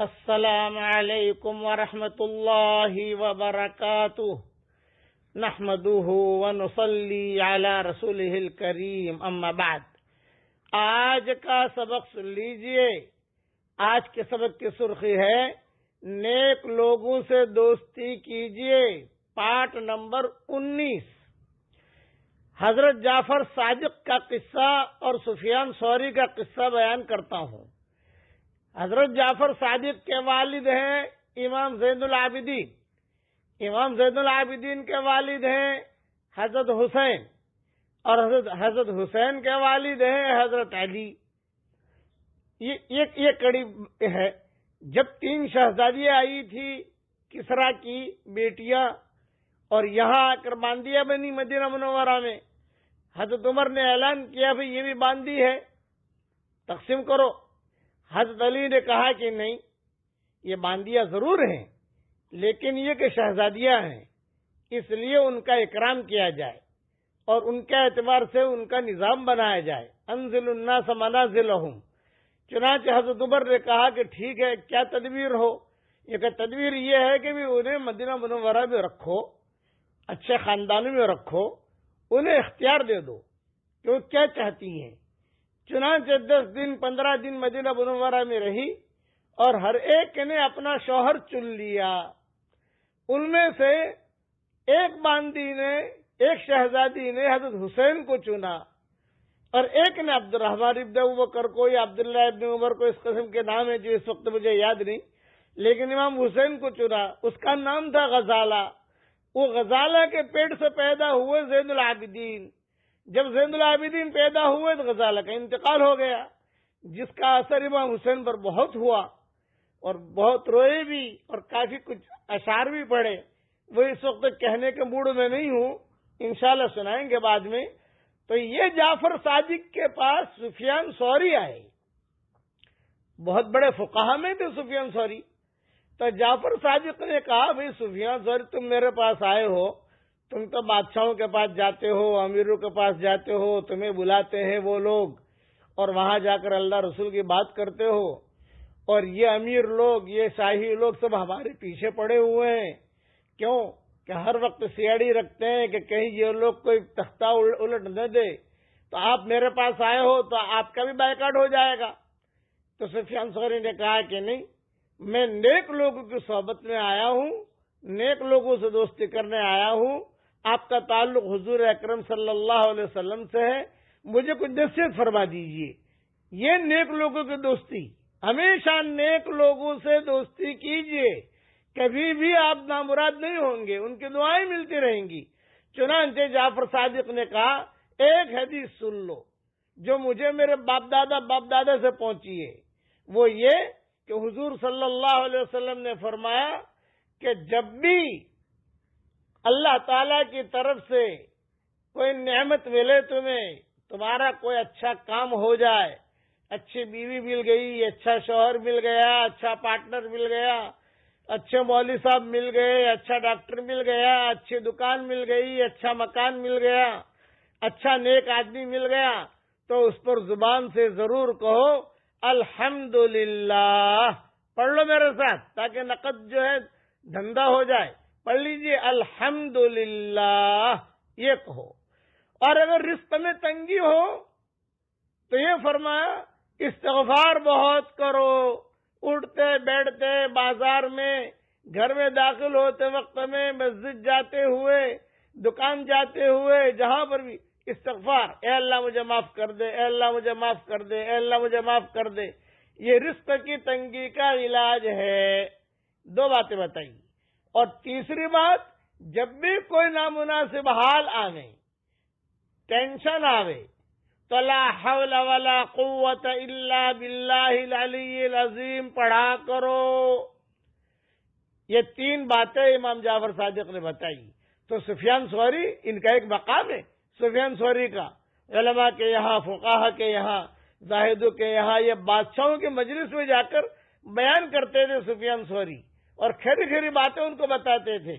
السلام علیکم ورحمۃ اللہ وبرکاتہ نحمده ونصلی علی رسولہ الکریم اما بعد۔ آج کا سبق سن لیجئے۔ آج کے سبق کی سرخی ہے نیک لوگوں سے دوستی کیجئے، پارٹ نمبر 19۔ حضرت جعفر صادق کا قصہ اور سفیان ثوری کا قصہ بیان کرتا ہوں۔ حضرت جعفر صادق کے والد ہیں امام زین العابدین۔ امام زین العابدین کے والد ہیں حضرت حسین، اور حضرت حسین کے والد ہیں حضرت علی۔ یہ کڑی ہے۔ جب 3 شہزادیاں آئی تھی کسرا کی بیٹیاں اور یہاں آ کر باندیاں بنی مدینہ منورہ میں، حضرت عمر نے اعلان کیا بھئی یہ بھی باندی ہے، تقسیم کرو۔ حضرت علی نے کہا کہ نہیں، یہ باندیاں ضرور ہیں لیکن یہ کہ شہزادیاں ہیں، اس لیے ان کا اکرام کیا جائے اور ان کے اعتبار سے ان کا نظام بنایا جائے۔ انزل الناس منازلہم۔ چنانچہ حضرت عمر نے کہا کہ ٹھیک ہے، کیا تدبیر ہو؟ یہ کہ تدبیر یہ ہے کہ بھی انہیں مدینہ منورہ میں رکھو، اچھے خاندانوں میں رکھو، انہیں اختیار دے دو کہ وہ کیا چاہتی ہیں۔ چنانچہ 10 دن 15 دن مدینہ منورہ میں رہی اور ہر ایک نے اپنا شوہر چن لیا۔ ان میں سے ایک باندی نے، ایک شہزادی نے حضرت حسین کو چنا، اور ایک نے عبد الرحمن ابن ابوبکر کو یا عبداللہ ابن عمر کو، اس قسم کے نام ہے جو اس وقت مجھے یاد نہیں، لیکن امام حسین کو چنا۔ اس کا نام تھا غزالہ۔ وہ غزالہ کے پیٹ سے پیدا ہوئے زین العابدین۔ جب زین العابدین پیدا ہوئے تو غزالہ کا انتقال ہو گیا، جس کا اثر امام حسین پر بہت ہوا اور بہت روئے بھی اور کافی کچھ اشعار بھی پڑھے۔ وہ اس وقت کہنے کے موڈ میں نہیں ہوں، انشاءاللہ سنائیں گے بعد میں۔ تو یہ جعفر صادق کے پاس سفیان ثوری آئے، بہت بڑے فقہا میں تھے سفیان ثوری۔ تو جعفر صادق نے کہا بھئی سفیان ثوری تم میرے پاس آئے ہو، تم تو بادشاہوں کے پاس جاتے ہو، امیروں کے پاس جاتے ہو، تمہیں بلاتے ہیں وہ لوگ اور وہاں جا کر اللہ رسول کی بات کرتے ہو، اور یہ امیر لوگ، یہ شاہی لوگ سب ہمارے پیچھے پڑے ہوئے ہیں۔ کیوں کہ ہر وقت سیاڑی رکھتے ہیں کہ کہیں یہ لوگ کوئی تختہ الٹ نہ دے، تو آپ میرے پاس آئے ہو تو آپ کا بھی بائیکاٹ ہو جائے گا۔ تو سفیان ثوری نے کہا کہ نہیں، میں نیک لوگوں کی صحبت میں آیا ہوں، نیک لوگوں سے دوستی کرنے آیا ہوں، آپ کا تعلق حضور اکرم صلی اللہ علیہ وسلم سے ہے، مجھے کچھ نصیحت فرما دیجئے۔ یہ نیک لوگوں کی دوستی، ہمیشہ نیک لوگوں سے دوستی کیجئے، کبھی بھی آپ نامراد نہیں ہوں گے، ان کی دعائیں ملتی رہیں گی۔ چنانچہ جعفر صادق نے کہا ایک حدیث سن لو جو مجھے میرے باپ دادا سے پہنچی ہے، وہ یہ کہ حضور صلی اللہ علیہ وسلم نے فرمایا کہ جب بھی اللہ تعالی کی طرف سے کوئی نعمت ملے تمہیں، تمہارا کوئی اچھا کام ہو جائے، اچھی بیوی مل گئی، اچھا شوہر مل گیا، اچھا پارٹنر مل گیا، اچھے مولوی صاحب مل گئے، اچھا ڈاکٹر مل گیا، اچھی دکان مل گئی، اچھا مکان مل گیا، اچھا نیک آدمی مل گیا، تو اس پر زبان سے ضرور کہو الحمدللہ۔ پڑھ لو میرے ساتھ تاکہ نقد جو ہے دھندا ہو جائے۔ پڑھ لیجئے الحمدللہ، یہ کہو۔ اور اگر رزق میں تنگی ہو تو یہ فرمایا استغفار بہت کرو، اٹھتے بیٹھتے، بازار میں، گھر میں داخل ہوتے وقت میں، مسجد جاتے ہوئے، دکان جاتے ہوئے، جہاں پر بھی استغفار، اے اللہ مجھے معاف کر دے، اے اللہ مجھے معاف کر دے، اے اللہ مجھے معاف کر دے۔ یہ رزق کی تنگی کا علاج ہے۔ 2 باتیں بتائی۔ اور تیسری بات، جب بھی کوئی نامناسب حال آوے، ٹینشن آوے، تو لا حول ولا قوت الا باللہ العلی العظیم پڑھا کرو۔ یہ 3 باتیں امام جعفر صادق نے بتائی۔ تو سفیان ثوری، ان کا ایک مقام ہے سفیان ثوری کا، علماء کے یہاں، فقہا کے یہاں، زاہدوں کے یہاں، یہ بادشاہوں کے مجلس میں جا کر بیان کرتے تھے سفیان ثوری، اور کھری کھری باتیں ان کو بتاتے تھے۔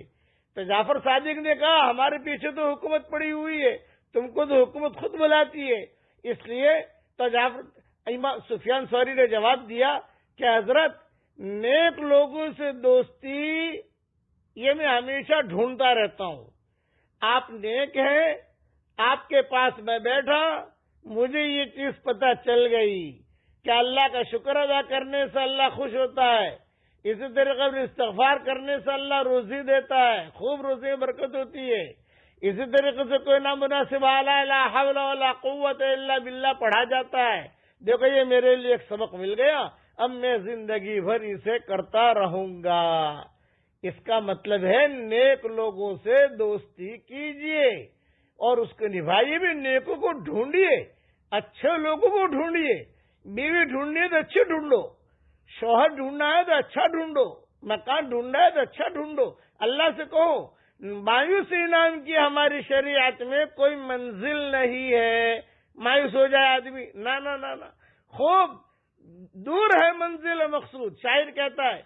تو جعفر صادق نے کہا ہمارے پیچھے تو حکومت پڑی ہوئی ہے، تم کو تو حکومت خود بلاتی ہے، اس لیے تو سفیان ثوری نے جواب دیا کہ حضرت نیک لوگوں سے دوستی یہ میں ہمیشہ ڈھونڈتا رہتا ہوں. آپ نیک ہیں، آپ کے پاس میں بیٹھا، مجھے یہ چیز پتہ چل گئی کہ اللہ کا شکر ادا کرنے سے اللہ خوش ہوتا ہے، اسی طریقے سے استغفار کرنے سے اللہ روزی دیتا ہے، خوب روزی میں برکت ہوتی ہے. اسی طریقے سے کوئی نامناسب لا حول ولا قوت الا باللہ پڑھا جاتا ہے. دیکھو یہ میرے لیے ایک سبق مل گیا، اب میں زندگی بھر اسے کرتا رہوں گا. اس کا مطلب ہے نیک لوگوں سے دوستی کیجئے اور اس کو نبھائیے بھی. نیکوں کو ڈھونڈیے، اچھے لوگوں کو ڈھونڈیے. بیوی ڈھونڈنی ہے تو اچھی ڈھونڈو، شوہر ڈھونڈنا ہے تو اچھا ڈھونڈو، مکان ڈھونڈنا ہے تو اچھا ڈھونڈو. اللہ سے کہو مایوس انعام کی ہماری شریعت میں کوئی منزل نہیں ہے. مایوس ہو جائے آدمی، نہ نہ نہ نہ، خوب دور ہے منزل مقصود. شاعر کہتا ہے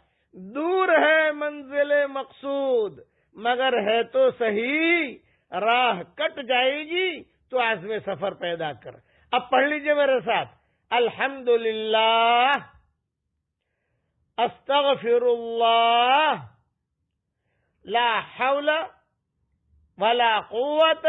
دور ہے منزل مقصود مگر ہے تو صحیح، راہ کٹ جائے گی تو عزم سفر پیدا کر. اب پڑھ لیجئے میرے ساتھ، الحمدللہ، استغفر اللہ، لا حول ولا قوت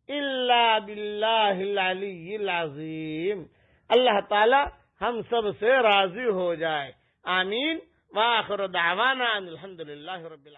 الا باللہ العلی العظیم. اللہ تعالی ہم سب سے راضی ہو جائے. آمین. وآخر دعوانا ان الحمدللہ رب العالمین.